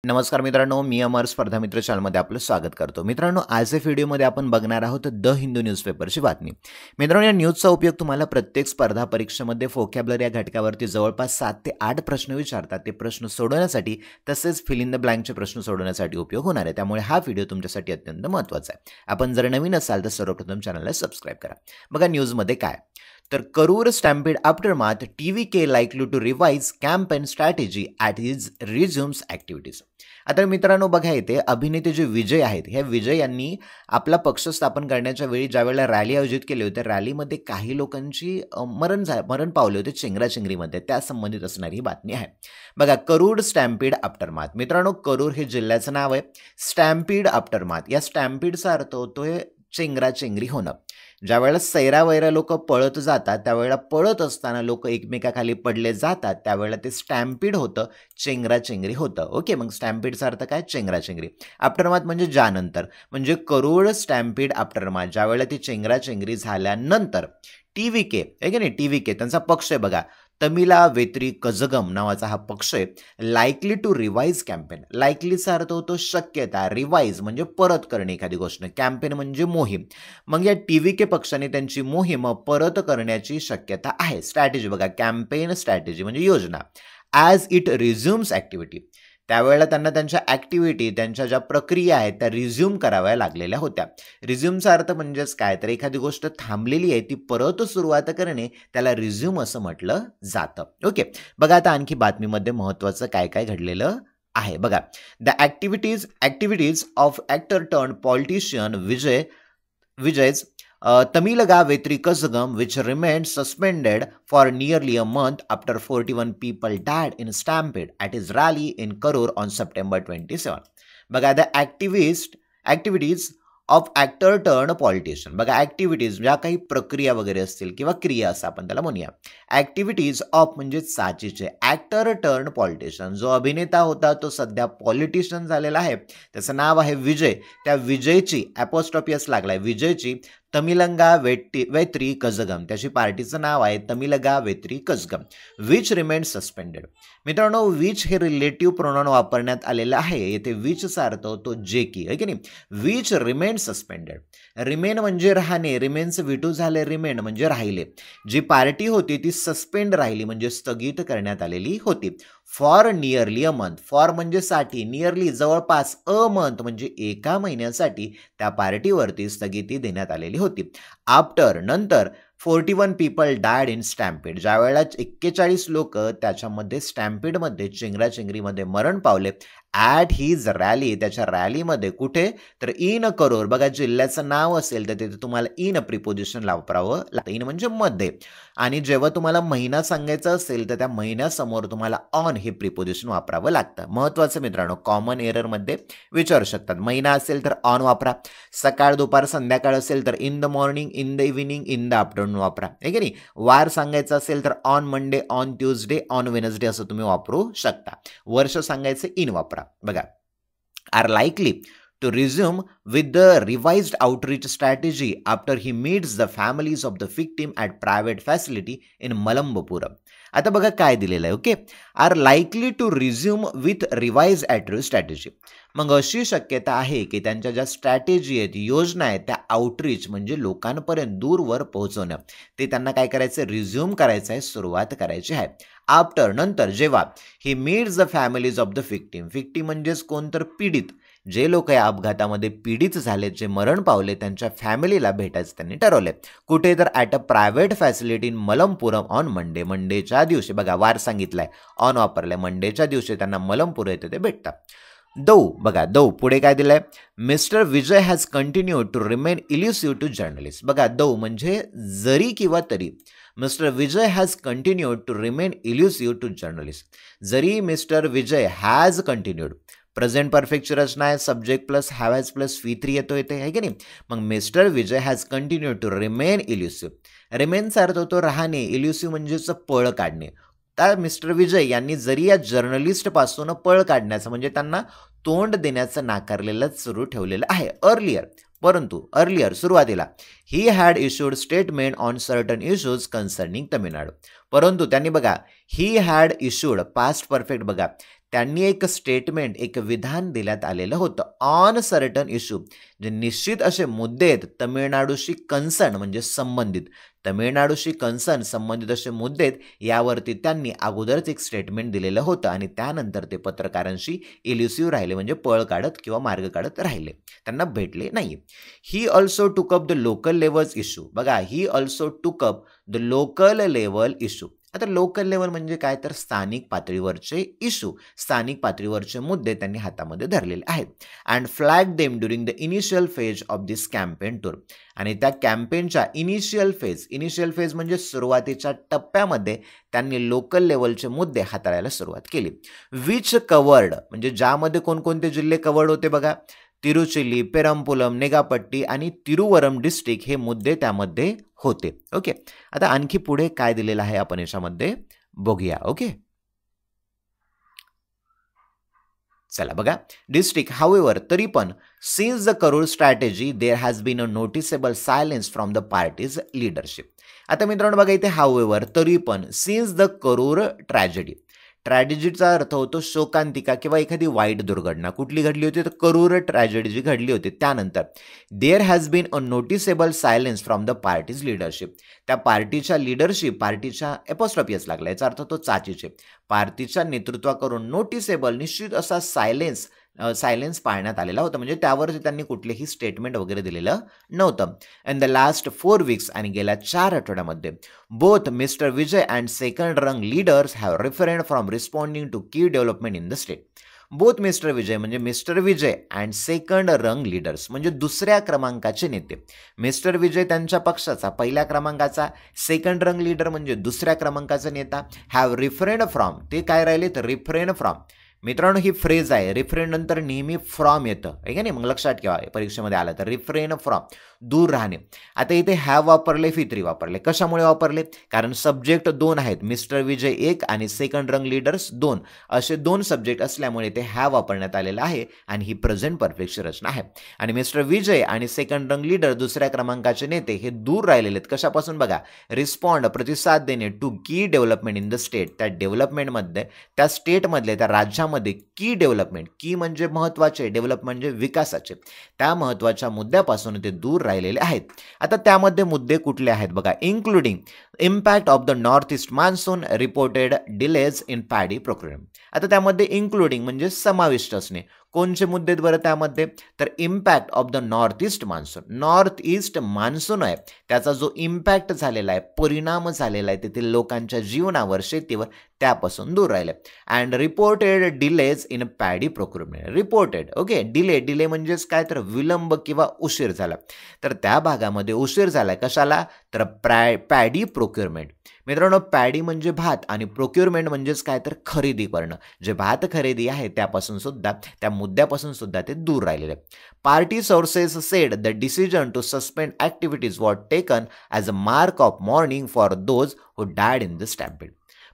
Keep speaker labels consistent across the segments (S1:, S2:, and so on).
S1: नमस्कार मित्रांनो, मी अमर स्पर्धा मित्र चॅनलमध्ये आपलं स्वागत करतो. मित्रांनो, आजच्या व्हिडिओमध्ये आपण बघणार आहोत द हिंदू न्यूजपेपरची बातमी. मित्रांनो, या न्यूजचा उपयोग तुम्हाला प्रत्येक स्पर्धा परीक्षेमध्ये व्होकॅब्युलरी या घटकावरती जवळपास 7 ते 8 प्रश्न विचारतात. ते प्रश्न सोडवण्यासाठी तसेच फिल इन द ब्लँकचे प्रश्न सोडवण्यासाठी उपयोग होणार आहे. त्यामुळे हा व्हिडिओ तुमच्यासाठी अत्यंत महत्त्वाचा आहे. आपण जर नवीन असाल तर सर्वप्रथम चॅनलला सबस्क्राईब करा. बघा न्यूजमध्ये काय तर Karur stampede aftermath TVK likely to revise campaign strategy at his resumes activities. आता मित्रांनो बघा इथे अभिनेते जे विजय आहेत, ह्या विजय यांनी आपला पक्ष स्थापन करण्याच्या वेळी ज्यावेळेला रॅली आयोजित केली होती, रॅलीमध्ये काही लोकांची मरण पावले होते चेंगराचेंगरीमध्ये. त्या संबंधित असणारी ही बातमी आहे. बघा, करूर स्टॅम्पीड आफ्टरमाथ. मित्रांनो, करूर हे जिल्ह्याचं नाव आहे. स्टॅम्पीड आफ्टरमाथ, या स्टॅम्पीडचा अर्थ होतोय चेंगराचेंगरी होणं. ज्यावेळेला सैरावैरा लोक पळत जातात, त्यावेळेला पळत असताना लोक एकमेकाखाली पडले जातात, त्यावेळेला ते स्टॅम्पीड होतं, चेंगराचेंगरी होतं. ओके, मग स्टॅम्पीडचा अर्थ काय? चेंगराचेंगरी. आफ्टरमाथ म्हणजे ज्यानंतर, म्हणजे करूर स्टॅम्पीड आफ्टरमाथ, ज्यावेळेला ती चेंगराचेंगरी झाल्यानंतर TVK आहे की नाही, TVK त्यांचा पक्ष आहे बघा, तमिला वेत्री कझगम नावाचा हा पक्ष आहे. Likely to revise campaign. लाईकलीचा अर्थ होतो शक्यता, रिवाइज म्हणजे परत करणे एखादी गोष्ट, कॅम्पेन म्हणजे मोहीम. मग या TVK पक्षाने त्यांची मोहीम परत करण्याची शक्यता आहे. स्ट्रॅटेजी बघा, कॅम्पेन स्ट्रॅटेजी म्हणजे योजना. ॲज इट रिझ्युम्स ॲक्टिव्हिटी, त्यावेळेला त्यांना त्यांच्या ॲक्टिव्हिटी, त्यांच्या ज्या प्रक्रिया आहेत त्या रिझ्यूम कराव्या लागलेल्या होत्या. रिझ्यूमचा अर्थ म्हणजेच काय, तर एखादी गोष्ट थांबलेली आहे ती परत सुरुवात करणे, त्याला रिझ्यूम असं म्हटलं जातं. ओके, बघा आता आणखी बातमीमध्ये महत्त्वाचं काय काय घडलेलं आहे बघा. The activities of actor turn politician Vijay's Tamilaga Vetri Kazhagam, which remained suspended for nearly a month after 41 people died in a stampede at his rally in Karur on September 27. बघा, the activities of actor turn politician. बघा, activities ज्या काही प्रक्रिया वगैरे असतील किंवा क्रिया असं आपण त्याला म्हणूया. ॲक्टिव्हिटीज ऑफ म्हणजे साचीचे, ॲक्टर टर्न पॉलिटिशियन, जो अभिनेता होता तो सध्या पॉलिटिशियन झालेला आहे. त्याचं नाव आहे विजय. त्या विजयची ॲपोस्ट्रॉफियस लागलाय, विजयची तमिलंगा वेत्री कझगम, त्याची पार्टीचं नाव आहे Tamilaga Vettri Kazhagam. Which remained suspended. मित्रांनो, विच हे रिलेटिव्ह प्रोनाउन वापरण्यात आलेलं आहे. येथे विचचा अर्थ होतो जे की, आहे की नाही. Which remained suspended. रिमेन म्हणजे राहणे, रिमेन्स विटू झाले, रिमेंड म्हणजे राहिले. जी पार्टी होती ती सस्पेंड राहिली म्हणजे स्थगित करण्यात आलेली होती. For nearly a month. For म्हणजे साठी, नियरली जवळपास, अ मंथ म्हणजे एका महिन्यासाठी त्या पार्टीवरती स्थगिती देण्यात आलेली होती. आफ्टर नंतर 41 पीपल डायड इन स्टॅम्पेड, ज्यावेळेला 41 लोक त्याच्यामध्ये स्टॅम्पेडमध्ये चेंगराचेंगरीमध्ये मरण पावले. ॲट हीज रॅली, त्याच्या रॅलीमध्ये. कुठे? तर इन करूर. बघा, जिल्ह्याचं नाव असेल तर तिथे तुम्हाला इन प्रिपोजिशन वापरावं लागतं. इन म्हणजे मध्ये. आणि जेव्हा तुम्हाला महिना सांगायचा असेल तर त्या महिन्यासमोर तुम्हाला ऑन हे प्रिपोजिशन वापरावं लागतं. महत्त्वाचं मित्रांनो, कॉमन एररमध्ये विचारू शकतात. महिना असेल तर ऑन वापरा, सकाळ दुपार संध्याकाळ असेल तर in the morning, in the evening, in the afternoon वापरा, आहे की नाही. वार सांगायचं असेल तर on Monday, on Tuesday, on Wednesday असं तुम्ही वापरू शकता. वर्ष सांगायचं इन वापरा. बघा, are likely to resume with the revised outreach strategy after he meets the families of the victim at private facility in Malambapuram. आता बघा काय दिलेलं आहे. Okay, are likely to resume with revise outreach strategy. मग अशी शक्यता आहे की त्यांच्या ज्या स्ट्रॅटेजी आहेत, योजना आहेत, त्या आउटरीच म्हणजे लोकांपर्यंत दूरवर पोहोचवणं, ते त्यांना काय करायचं, रिझ्यूम करायचं आहे, सुरुवात करायची आहे. आफ्टर नंतर, जेव्हा he meets the families of the victim. Victim म्हणजेच कोण, तर पीडित, जे लोक या अपघातामध्ये पीडित झाले, जे मरण पावले, त्यांच्या फॅमिलीला भेटायचं त्यांनी ठरवले. कुठे? तर at a private facility in Mamallapuram on Monday. मंडेच्या दिवशी. बघा, वार सांगितलाय, ऑन वापरलाय. मंडेच्या दिवशी त्यांना मलमपूर येथे ते भेटतात. दौ. बघा, दौ पुढे काय दिलंय, mister Vijay has continued to remain elusive to journalist. बघा, दौ म्हणजे जरी किंवा तरी. Mister Vijay has continued to remain elusive to journalist. जरी mister Vijay has continued, present परफेक्टची रचना आहे, subject plus have has plus V3 येतो येते, आहे की नाही. मग mister Vijay has continued to remain elusive. रिमेनचा अर्थ होतो राहणे, इल्युसिव्ह म्हणजेच पळ काढणे. तर मिस्टर विजय यांनी जरी या जर्नलिस्टपासून पळ काढण्याचं म्हणजे त्यांना तोंड देण्याचं नाकारलेलंच सुरू ठेवलेलं आहे. अर्लियर सुरुवातीला he had issued statement on certain issues concerning Tamil Nadu. परंतु त्यांनी बघा, he had issued, past perfect बघा, त्यांनी एक स्टेटमेंट, एक विधान देण्यात आलेलं होतं ऑन सर्टन इश्यू, जे निश्चित असे मुद्दे आहेत तमिळनाडूशी कन्सर्न म्हणजे संबंधित, तमिळनाडूशी कन्सर्न संबंधित असे मुद्दे आहेत, यावरती त्यांनी अगोदरच एक स्टेटमेंट दिलेलं होतं आणि त्यानंतर ते पत्रकारांशी इल्युसिव्ह राहिले म्हणजे पळ काढत किंवा मार्ग काढत राहिले, त्यांना भेटले नाही. ही ऑल्सो टूक up the local levels issue. बघा, ही ऑल्सो टूक up the local level issue. आता लोकल लेवल म्हणजे काय, तर स्थानिक पातळीवरचे इश्यू, स्थानिक पातळीवरचे मुद्दे त्यांनी हातामध्ये धरलेले आहेत. And flag them during the initial phase of this campaign tour. आणि त्या कॅम्पेनच्या इनिशियल फेज म्हणजे सुरुवातीच्या टप्प्यामध्ये त्यांनी लोकल लेवलचे मुद्दे हाताळायला सुरुवात केली. विच कवर्ड म्हणजे ज्यामध्ये कोणकोणते जिल्हे कवर्ड होते बघा, तिरुचिली, पेरमपुलम, नेगापट्टी आणि तिरुवरम डिस्ट्रिक्ट हे मुद्दे त्यामध्ये होते. ओके, आता आणखी पुढे काय दिलेलं आहे आपण याच्यामध्ये बघूया. ओके, चला बघा, डिस्ट्रिक्ट हाऊएव्हर तरी पण since the Karur strategy there has been a noticeable silence from the party's leadership. आता मित्रांनो बघा इथे हाऊएव्हर तरी पण सिन्स द करूर ट्रॅजेडीचा अर्थ होतो शोकांतिका किंवा एखादी वाईट दुर्घटना. कुठली घडली होती, तर करूर ट्रॅजेडी जी घडली होती त्यानंतर there has been a noticeable silence from the party's leadership. त्या पार्टीच्या लिडरशिप, पार्टीच्या एपोस्ट्रॉफी असं लागला, याचा अर्थ तो चाचीचे, पार्टीच्या नेतृत्वाकडून नोटिसेबल निश्चित असा सायलेन्स पाळण्यात आलेला होता, म्हणजे त्यावर त्यांनी कुठलेही स्टेटमेंट वगैरे दिलेलं नव्हतं. इन द लास्ट 4 वीक्स आणि गेल्या 4 आठवड्यामध्ये both mister Vijay and second rung leaders have refrained from responding to key development in the state. Both mister Vijay म्हणजे mister Vijay and second rung leaders म्हणजे दुसऱ्या क्रमांकाचे नेते. मिस्टर विजय त्यांच्या पक्षाचा पहिल्या क्रमांकाचा, सेकंड रंग लीडर म्हणजे दुसऱ्या क्रमांकाचा नेता, हॅव रिफ्रेन्ड फ्रॉम, ते काय राहिले तर रिफ्रेन फ्रॉम. मित्रांनो ही फ्रेज आहे, रिफ्रेन नंतर नेहमी फ्रॉम येतं आहे का नाही, मग लक्षात ठेवा परीक्षेमध्ये आलं तर रिफ्रेन फ्रॉम, दूर राहणे. आता इथे हॅव वापरले, फित्री वापरले. कशामुळे वापरले, कारण सब्जेक्ट 2 आहेत, मिस्टर विजय 1 आणि सेकंड रंग लीडर्स 2, असे 2 सब्जेक्ट असल्यामुळे ते हॅव वापरण्यात आलेलं आहे आणि ही प्रेझेंट परफेक्टची रचना आहे. आणि मिस्टर विजय आणि सेकंड रंग लीडर दुसऱ्या क्रमांकाचे नेते हे दूर राहिलेले आहेत. कशापासून बघा, रिस्पॉन्ड प्रतिसाद देणे to key development in the state, त्या डेव्हलपमेंटमध्ये, त्या स्टेटमधले, त्या राज्यामध्ये की डेव्हलपमेंट, की म्हणजे महत्त्वाचे, डेव्हलप म्हणजे विकासाचे, त्या महत्त्वाच्या मुद्द्यापासून ते दूर राहिलेले आहेत. आता त्यामध्ये मुद्दे कुठले आहेत बघा, including impact of the north east monsoon reported delays in paddy procurement. आता त्यामध्ये इन्क्लुडिंग म्हणजे समाविष्ट असणे. कोणचे मुद्दे बरं त्यामध्ये, तर impact of the north east monsoon आहे, त्याचा जो इम्पॅक्ट झालेला आहे, परिणाम झालेला आहे तेथील लोकांच्या जीवनावर, शेतीवर, त्यापासून दूर राहिले. And reported delays in paddy procurement. Reported, okay, delay म्हणजेच काय, तर विलंब किंवा उशीर झाला, तर त्या भागामध्ये उशीर झाला कशाला, तर पॅडी प्रोक्युरमेंट. मित्रांनो पॅडी म्हणजे भात आणि प्रोक्युरमेंट म्हणजेच काय, तर खरेदी करणं. जे भात खरेदी आहे त्यापासून सुद्धा, त्या मुद्द्यापासून सुद्धा ते दूर राहिलेले. Party sources said the decision to suspend activities was taken as a mark of mourning for those who died in the stampede.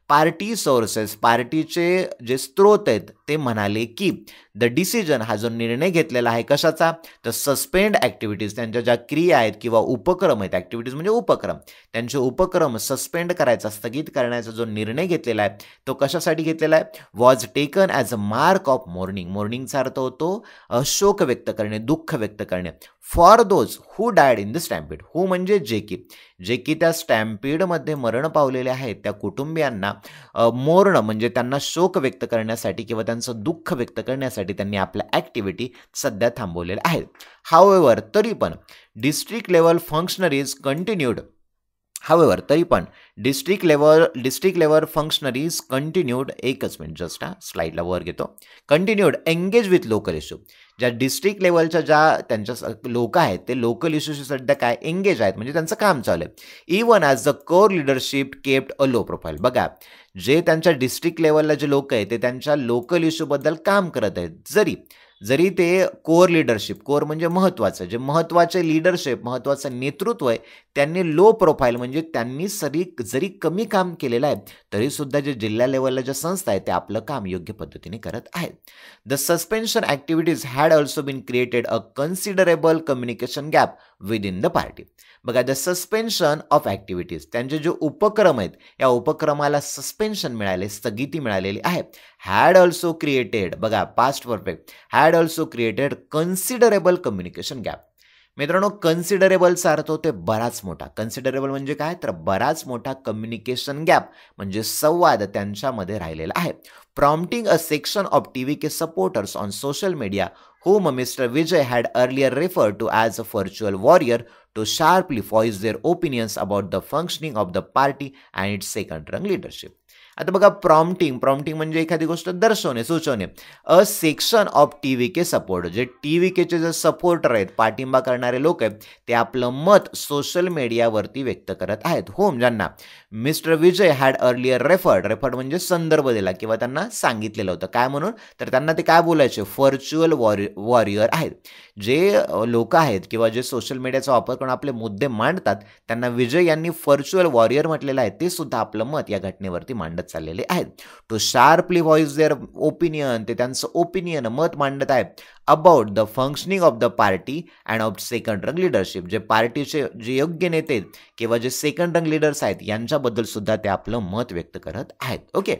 S1: Party sources, पार्टीचे जे स्रोत आहेत ते म्हणाले की द डिसिजन, हा जो निर्णय घेतलेला आहे कशाचा, तर सस्पेंड ॲक्टिव्हिटीज, त्यांच्या ज्या क्रिया आहेत किंवा उपक्रम आहेत, ॲक्टिव्हिटीज म्हणजे उपक्रम, त्यांचे उपक्रम सस्पेंड करायचा, स्थगित करण्याचा जो निर्णय घेतलेला आहे तो कशासाठी घेतलेला आहे, was taken as a mark of mourning. मॉर्निंगचा अर्थ होतो शोक व्यक्त करणे, दुःख व्यक्त करणे. For those who died in the stampede, who म्हणजे जे की त्या स्टॅम्पीडमध्ये मरण पावलेले आहेत त्या कुटुंबियांना मोर्न म्हणजे त्यांना शोक व्यक्त करण्यासाठी किंवा त्यांचं दुःख व्यक्त करण्यासाठी त्यांनी आपल्या ॲक्टिव्हिटी सध्या थांबवलेल्या आहेत. हाऊएव्हर तरी पण डिस्ट्रिक्ट लेवल फंक्शनरीज कंटिन्यूड. हाऊएव्हर तरी पण डिस्ट्रिक्ट लेवल फंक्शनरीज कंटिन्यूड, एकच मिनिट जस्ट स्लाईडला वर घेतो, continued engage with local issue. ज्या डिस्ट्रिक्ट लेवलच्या ज्या त्यांच्या लोक आहेत ते लोकल इश्यूशी सध्या काय एंगेज आहेत, म्हणजे त्यांचं काम चालू आहे. Even as the core leadership kept a low profile. बघा जे त्यांच्या डिस्ट्रिक्ट लेवलला जे लोक आहेत ते त्यांच्या लोकल इश्यूबद्दल काम करत आहेत, जरी जरी ते कोर लिडरशिप, कोर म्हणजे महत्त्वाचं, जे महत्त्वाचे लिडरशिप, महत्त्वाचं नेतृत्व आहे, त्यांनी लो प्रोफाईल म्हणजे त्यांनी जरी कमी काम केलेलं आहे, तरीसुद्धा जे जिल्हा लेवलला ज्या संस्था आहेत, ते आपलं काम योग्य पद्धतीने करत आहेत. The suspension activities had also been created a considerable communication gap within the party. बघा, द सस्पेन्शन ऑफ ॲक्टिव्हिटीज, त्यांचे जे उपक्रम आहेत, या उपक्रमाला सस्पेन्शन मिळाले, स्थगिती मिळालेली आहे. हॅड ऑल्सो क्रिएटेड, बघा past perfect, had also created considerable communication gap. मित्रांनो, कन्सिडरेबलचा अर्थ होते बराच मोठा. कन्सिडरेबल म्हणजे काय, तर बराच मोठा कम्युनिकेशन गॅप म्हणजे संवाद त्यांच्यामध्ये राहिलेला आहे. Prompting a section of TVK supporters on social media whom Mr. Vijay had earlier referred to as a virtual warrior to sharply voice their opinions about the functioning of the party and its second-rung leadership. आता बघा, prompting म्हणजे एखादी गोष्ट दर्शवणे, सुचवणे. A section of TVK support, जे TVKचे जे सपोर्टर आहेत, पाठिंबा करणारे लोक आहेत, ते आपलं मत सोशल मीडियावरती व्यक्त करत आहेत. होम, ज्यांना mister Vijay had earlier referred म्हणजे संदर्भ दिला किंवा त्यांना सांगितलेलं होतं. काय म्हणून, तर त्यांना ते काय बोलायचे, व्हर्च्युअल वॉरियर आहेत. जे लोक आहेत किंवा जे सोशल मीडियाचा वापर करून आपले मुद्दे मांडतात, त्यांना विजय यांनी व्हर्च्युअल वॉरियर म्हटलेलं आहे. ते सुद्धा आपलं मत या घटनेवरती मांडत चाललेले आहेत. To sharply voice their opinion, ते त्यांचं ओपिनियन, मत मांडत आहेत about the functioning of the party and of second rung leadership. जे पार्टीचे जे योग्य नेते किंवा जे सेकंड रंग लिडर्स आहेत, यांच्याबद्दल सुद्धा ते आपलं मत व्यक्त करत आहेत. ओके,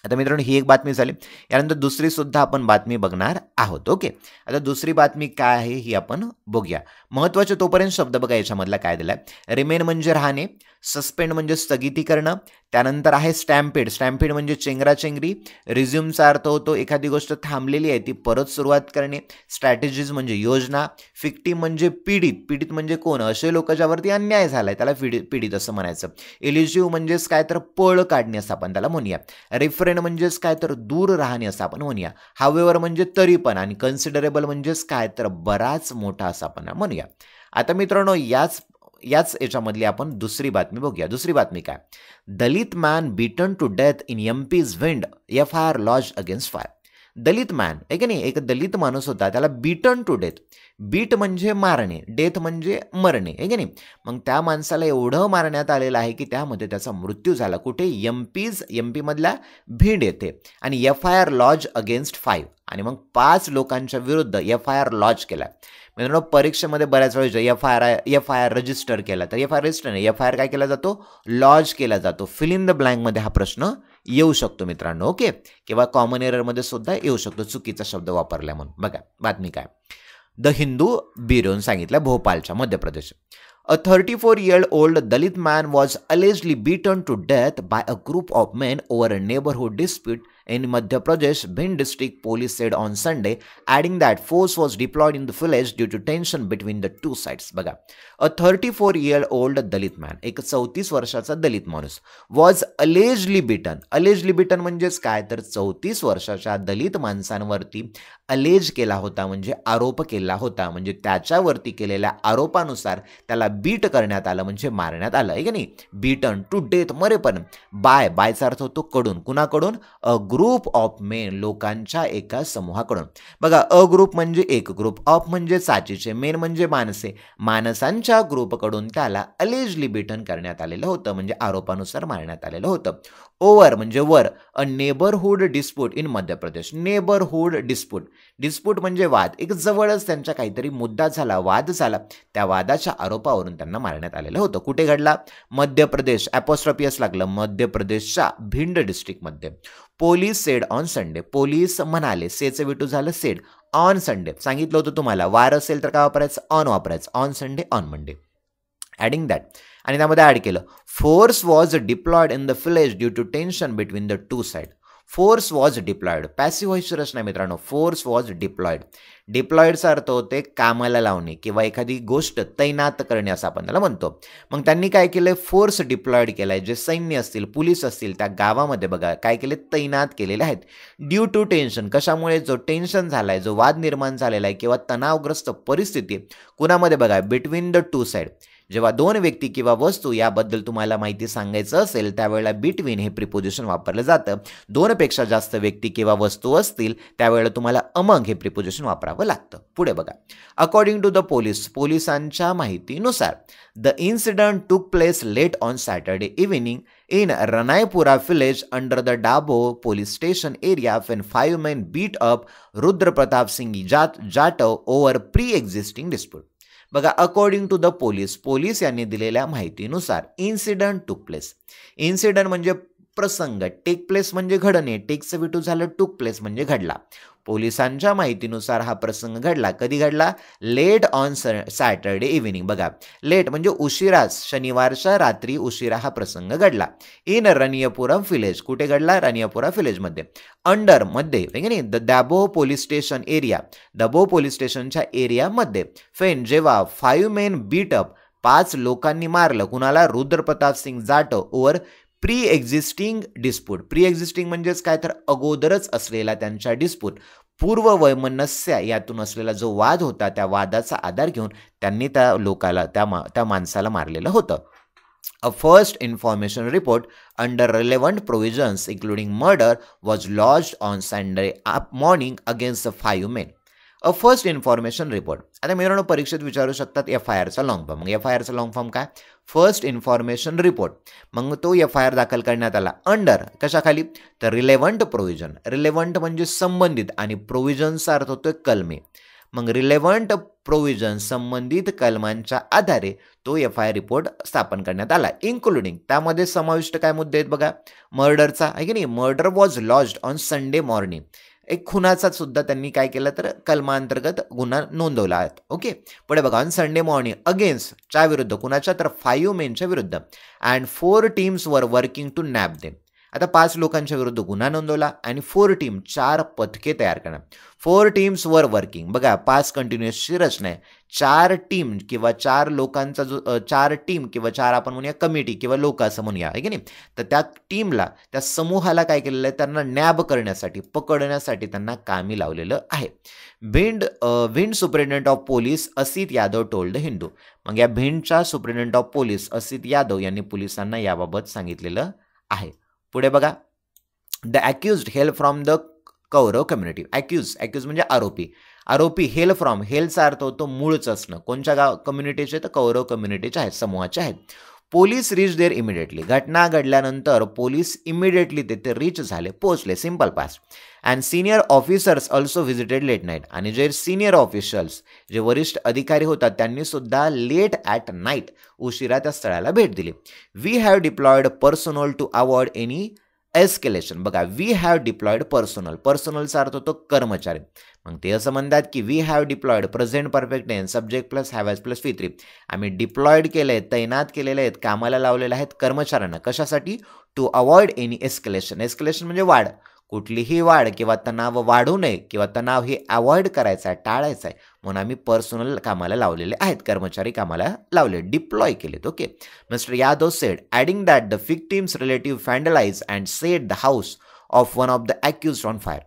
S1: आता मित्रांनो, ही एक बातमी झाली. यानंतर दुसरी सुद्धा आपण बातमी बघणार आहोत. ओके, आता दुसरी बातमी काय आहे ही आपण बघूया. महत्त्वाचे तोपर्यंत शब्द बघा याच्यामधला काय दिलाय. रिमेन म्हणजे राहणे, सस्पेंड म्हणजे स्थगिती करणं, त्यानंतर आहे स्टॅम्पेड म्हणजे चेंगराचेंगरी, रिझ्यूमचा अर्थ होतो एखादी गोष्ट थांबलेली आहे ती परत सुरुवात करणे, स्ट्रॅटेजीज म्हणजे योजना, फिक्टिम म्हणजे पीडित म्हणजे कोण, असे लोक ज्यावरती अन्याय झालाय त्याला पीडित असं म्हणायचं. एलिजिव्ह म्हणजेच काय, तर पळ काढणे असं आपण त्याला म्हणूया. रिफ्रेन म्हणजेच काय, तर दूर राहणे असं आपण म्हणूया. हावेवर म्हणजे तरी पण, आणि कन्सिडरेबल म्हणजेच काय, तर बराच मोठा असं आपण म्हणूया. आता मित्रांनो, याच याच्यामधली आपण दुसरी बातमी बघूया. दुसरी बातमी काय, Dalit man beaten to death in MP's Bhind, FIR lodged against 5. Dalit man आहे की नाही, एक दलित माणूस होता, त्याला बीटन टू डेथ, बीट म्हणजे मारणे, डेथ म्हणजे मरणे आहे की नाही. मग त्या माणसाला एवढं मारण्यात आलेलं आहे की त्यामध्ये त्याचा मृत्यू झाला. कुठे, MP मधल्या भिंड येथे. आणि FIR लॉज अगेन्स्ट 5, आणि मग 5 लोकांच्या विरुद्ध FIR लॉज केला. मित्रांनो, परीक्षेमध्ये बऱ्याच वेळेस FIR रजिस्टर केला, तर FIR रजिस्टर नाही, FIR काय केला जातो, लॉज केला जातो. फिल इन द ब्लँकमध्ये हा प्रश्न येऊ शकतो मित्रांनो. ओके, किंवा कॉमन एररमध्ये सुद्धा येऊ शकतो, चुकीचा शब्द वापरला म्हणून. बघा बातमी काय, द हिंदू ब्युरोने सांगितलं, भोपाळच्या Madhya Pradesh. A 34-year-old Dalit man was allegedly beaten to death by a group of men over a neighborhood dispute in Madhya Pradesh. Bhind district police said on Sunday, adding that force was deployed in the village due to tension between the two sides. बघा, a 34-year-old Dalit man, एक 34 वर्षाचा दलित माणूस, was allegedly beaten म्हणजेच काय, तर 34 वर्षाच्या दलित माणसांवरती allege केला होता, म्हणजे आरोप केला होता, म्हणजे त्याच्यावरती केलेल्या आरोपानुसार त्याला बीट करण्यात आलं, म्हणजे मारण्यात आलं आहे की नाही. बीटन टू डेथ, मरेपण. बायचा अर्थ होतो कडून, कुणाकडून, अ ग्रुप ऑफ मेन, लोकांच्या एका समूहाकडून. बघा, अ ग्रुप म्हणजे एक ग्रुप, ऑफ म्हणजे साचीचे, मेन म्हणजे माणसे, माणसांच्या ग्रुपकडून त्याला अलेजली बीटन करण्यात आलेलं होतं, म्हणजे आरोपानुसार मारण्यात आलेलं होतं. ओव्हर म्हणजे वर, अ neighbourhood dispute in Madhya Pradesh. Neighbourhood dispute म्हणजे वाद, एक जवळच त्यांचा काहीतरी मुद्दा झाला, वाद झाला, त्या वादाच्या आरोपावरून त्यांना मारण्यात आलेलं होतं. कुठे घडला, मध्य प्रदेश, ॲपॉस्ट्रॉफियस लागलं, मध्य प्रदेशच्या भिंड डिस्ट्रिक्टमध्ये. Police said on Sunday, police म्हणाले, सेचं विटू झालं सेड, ऑन संडे सांगितलं होतं तुम्हाला, वार असेल तर काय वापरायचं, ऑन वापरायचं, on Sunday, on Monday. Adding that, आणि त्यामध्ये ॲड केलं, force was deployed in the village due to tension between the two side. Force was deployed, passive व्हॉइसची रचना आहे मित्रांनो. फोर्स वॉज डिप्लॉयडचा अर्थ होते कामाला लावणे किंवा एखादी गोष्ट तैनात करणे असं आपण त्याला म्हणतो. मग त्यांनी काय केलंय, फोर्स डिप्लॉयड केलाय, जे सैन्य असतील, पोलीस असतील, त्या गावामध्ये बघा काय केले, तैनात केलेले आहेत. ड्यू टू टेन्शन, कशामुळे, जो टेन्शन झालाय, जो वाद निर्माण झालेला आहे किंवा तणावग्रस्त परिस्थिती कुणामध्ये, बघा बिटवीन द टू साईड, जेव्हा दोन व्यक्ती किंवा वस्तू याबद्दल तुम्हाला माहिती सांगायचं असेल त्यावेळेला बिटवीन हे प्रिपोजिशन वापरलं जातं. दोनपेक्षा जास्त व्यक्ती किंवा वस्तू असतील त्यावेळेला तुम्हाला अमंग हे प्रिपोजिशन वापरावं लागतं. पुढे बघा. अकॉर्डिंग टू द पोलीस, पोलिसांच्या माहितीनुसार the incident took place late on Saturday evening in Ranaipura village under the Dabo police station area when 5 men beat up Rudra Pratap Singh Jatav over pre-existing dispute. बघा, according to the police यांनी दिलेल्या माहितीनुसार incident took place. Incident म्हणजे प्रसंग, take place म्हणजे घडणे, टेकचं विटू झालं, टूक प्लेस म्हणजे घडला. पोलिसांच्या माहितीनुसार हा प्रसंग घडला. कधी घडला? Late on Saturday evening. बघा, लेट म्हणजे उशिरा, शनिवारच्या रात्री उशिरा हा प्रसंग घडला. In Raniyapuram village. कुठे घडला? रनियपुरा विलेजमध्ये. अंडर मध्ये the Dabo police station area. Dabo police स्टेशनच्या एरियामध्ये. फेन जेव्हा 5 मेन बीट अप, 5 लोकांनी मारलं. कुणाला? Rudra Pratap Singh Jatav over pre existing dispute. Pre existing म्हणजेच काय तर अगोदरच असलेला त्यांच्या डिस्प्यूट, पूर्व वैमनस्य यातून असलेला जो वाद होता त्या वादाचा आधार घेऊन त्यांनी त्या लोकाला त्या माणसाला मारलेलं होतं. A first information report under relevant provisions including murder was lodged on Sunday morning against the 5 men. A first information report. आता मित्रांनो परीक्षेत विचारू शकतात FIRचा लॉंग फॉर्म. मग FIRचा लॉंग फॉर्म काय? First information report. मग तो FIR दाखल करण्यात आला अंडर कशाखाली? तर रिलेव्हंट प्रोव्हिजन. रिलेव्हंट म्हणजे संबंधित आणि प्रोव्हिजनचा अर्थ होतोय कलमे. मग रिलेव्हंट प्रोव्हिजन संबंधित कलमांच्या आधारे तो FIR रिपोर्ट स्थापन करण्यात आला. इन्क्लुडिंग त्यामध्ये समाविष्ट काय मुद्दे आहेत बघा. मर्डरचा आहे की नाही, murder was lodged on Sunday morning. एक खुनाचा सुद्धा त्यांनी काय केलं तर कलमांतर्गत गुन्हा नोंदवला आहे. ओके. पुढे बघा. ऑन संडे मॉर्निंग अगेन्स्ट च्या विरुद्ध, कुणाच्या? तर 5 मेनच्या विरुद्ध. And 4 teams were working to nab them. आता 5 लोकांच्या विरुद्ध गुन्हा नोंदवला आणि 4 टीम 4 पथके तयार करणार. 4 टीम्स वर वर्किंग. बघा 5 कंटिन्युअसची रचना आहे. 4 टीम किंवा 4 लोकांचा जो 4 टीम किंवा 4 आपण म्हणूया कमिटी किंवा लोक असं म्हणूया आहे की नाही. तर त्या टीमला, त्या समूहाला काय केलेलं आहे? त्यांना नॅब करण्यासाठी, पकडण्यासाठी त्यांना कामी लावलेलं आहे. Bhind superintendent of police Asit Yadav told Hindu. मग या भिंडच्या superintendent of police Asit Yadav यांनी पोलिसांना याबाबत सांगितलेलं आहे. पुढे बघा. The accused hail from the Kaurav community. Accuse म्हणजे आरोपी हेल फ्रॉम, हेलचा अर्थ होतो मूळच असणं. कोणत्या कम्युनिटीचे? तर कौरव कम्युनिटीचे आहेत, समूहाचे आहेत. Police reach there immediately. घटना घडल्यानंतर पोलीस इमिडिएटली तिथे रीच झाले, पोहोचले. Simple past. And senior officers also visited late night. आणि जे सिनियर ऑफिशल्स, जे वरिष्ठ अधिकारी होतात त्यांनी सुद्धा लेट ॲट नाईट, उशिरा त्या स्थळाला भेट दिली. We have deployed personnel to avoid any escalation. बघा, वी हॅव डिप्लॉयड पर्सनलचा अर्थ होतो कर्मचारी. मग ते असं म्हणतात की we have deployed, present perfect tense, subject plus have plus V3. आम्ही डिप्लॉयड केले आहेत, तैनात केलेले आहेत, कामाला लावलेले आहेत कर्मचाऱ्यांना. कशासाठी? To avoid any escalation. Escalation म्हणजे वाढ, कुठलीही वाढ किंवा तणाव वाढू नये किंवा तणाव हे अवॉइड करायचा आहे, टाळायचा आहे म्हणून आम्ही पर्सनल कामाला लावलेले आहेत, कर्मचारी कामाला लावले, डिप्लॉय केलेत. Okay. Mister Yadav said adding that the victims relative vandalise and set the house of one of the accused on fire.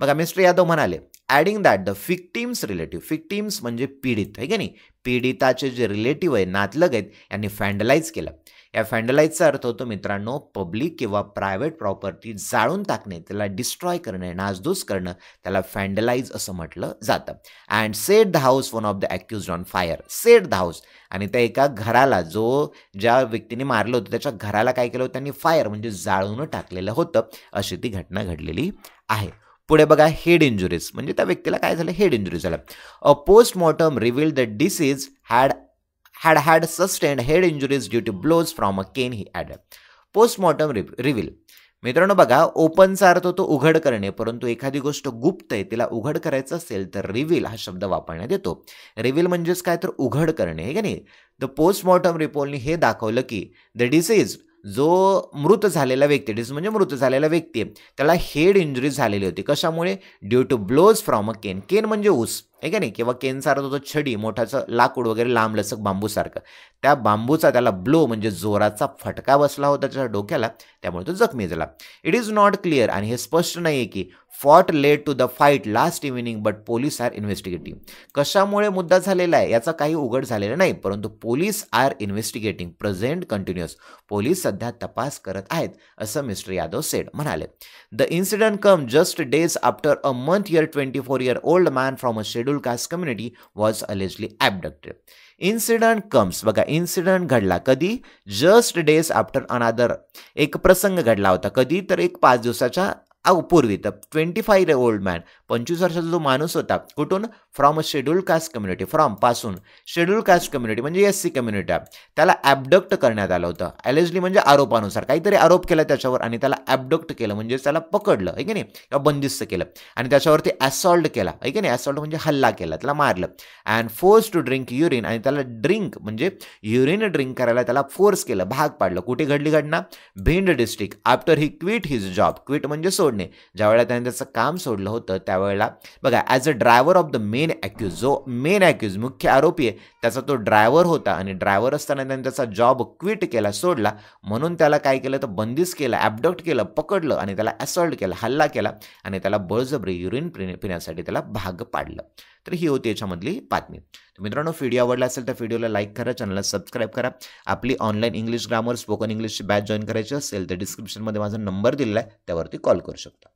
S1: बघा, मिस्टर यादव म्हणाले adding that the victims relative, victims म्हणजे पीडित आहे की नाही, पीडिताचे जे रिलेटिव्ह आहे, नातलग आहेत, यांनी फॅन्डलाइज केलं. या फॅन्डलाइजचा अर्थ होतो मित्रांनो पब्लिक किंवा प्रायव्हेट प्रॉपर्टी जाळून टाकणे, त्याला डिस्ट्रॉय करणे, नासधूस करणं, त्याला फॅन्डलाइज असं म्हटलं जातं. And set the house one of the accused on fire. Set the house, आणि त्या एका घराला, ज्या व्यक्तीने मारलं होतं त्याच्या घराला काय केलं होतं त्यांनी? फायर म्हणजे जाळून टाकलेलं होतं. अशी ती घटना घडलेली आहे. पुढे बघा. हेड इंजुरीज म्हणजे त्या व्यक्तीला काय झालं? हेड इंजुरी झालं. A postmortem revealed the deceased had sustained head injuries due to blows from a cane, he added. Postmortem reveal. मित्रांनो बघा, ओपनचा अर्थ होतो उघड करणे, परंतु एखादी गोष्ट गुप्त आहे तिला उघड करायचं असेल तर रिव्हील हा शब्द वापरण्यात येतो. रिव्हील म्हणजेच काय तर उघड करणे, हे का नाही. द पोस्टमॉर्टम रिपोर्टने हे दाखवलं की द डिसीज, जो मृत झालेला व्यक्ती, डिसीज म्हणजे मृत झालेला व्यक्ती, त्याला हेड इंजुरी झालेली होती. कशामुळे? Due to blows from a cane. Cane म्हणजे ऊस आहे का नाही, किंवा केनसारखा तो छडी मोठाचं लाकूड वगैरे लांब लचक बांबूसारखं, त्या बांबूचा त्याला ब्लो म्हणजे जोराचा फटका बसला होता त्याच्या डोक्याला, त्यामुळे तो जखमी झाला. इट इज नॉट क्लिअर आणि हे स्पष्ट नाही आहे की what led to the fight last evening but police are investigating. कशामुळे मुद्दा झालेला आहे याचा काही उघड झालेला नाही, परंतु police are investigating present continuous. Police सध्या तपास करत आहेत असं मिस्टर यादव सेड म्हणाले. The incident come just days after a month year 24-year-old man from a scheduled caste community was allegedly abducted. Incident comes बघा, इन्सिडंट घडला कधी, जस्ट डेज आफ्टर अनादर, एक प्रसंग घडला होता कधी, तर एक 5 दिवसाच्या पूर्वी. तर 25-year-old मॅन, 25 वर्षाचा जो माणूस होता, कुठून, from a scheduled caste community, from पासून, शेड्यूल्ड कास्ट कम्युनिटी म्हणजे SC कम्युनिटी, त्याला ॲबडक्ट करण्यात आलं होतं. ॲलेजली म्हणजे आरोपानुसार काहीतरी आरोप केला त्याच्यावर आणि त्याला ॲबडक्ट केलं म्हणजे त्याला पकडलं आहे की नाही, किंवा बंदिस्त केलं आणि त्याच्यावरती असॉल्ट केला आहे की नाही, असॉल्ट म्हणजे हल्ला केला, त्याला मारलं. And force to drink urine, आणि त्याला ड्रिंक म्हणजे युरिन ड्रिंक करायला त्याला फोर्स केलं, भाग पाडलं. कुठे घडली घटना, Bhind district. After he quit his job, quit म्हणजे सोडणे, ज्यावेळेला त्याने त्याचं काम सोडलं होतं त्यावेळेला बघा, as a driver of the main accused, जो मेन ॲक्यूज मुख्य आरोपी आहे त्याचा तो ड्रायव्हर होता आणि ड्रायव्हर असताना त्याने त्याचा जॉब क्विट केला, सोडला, म्हणून त्याला काय केलं तर बंदिस्त केलं, ॲबडक्ट केलं, पकडलं आणि त्याला असॉल्ट केला, हल्ला केला आणि त्याला बळजबरी युरिन पिण्यासाठी त्याला भाग पाडलं. तर ही होती याच्यामधली बातमी. तर मित्रांनो, व्हिडिओ आवडला असेल तर व्हिडिओला लाईक करा, चॅनलला सबस्क्राईब करा. आपली ऑनलाईन इंग्लिश ग्रामर स्पोकन इंग्लिशची बॅच जॉईन करायची असेल तर डिस्क्रिप्शनमध्ये माझा नंबर दिलेला आहे, त्यावरती कॉल करू शकता.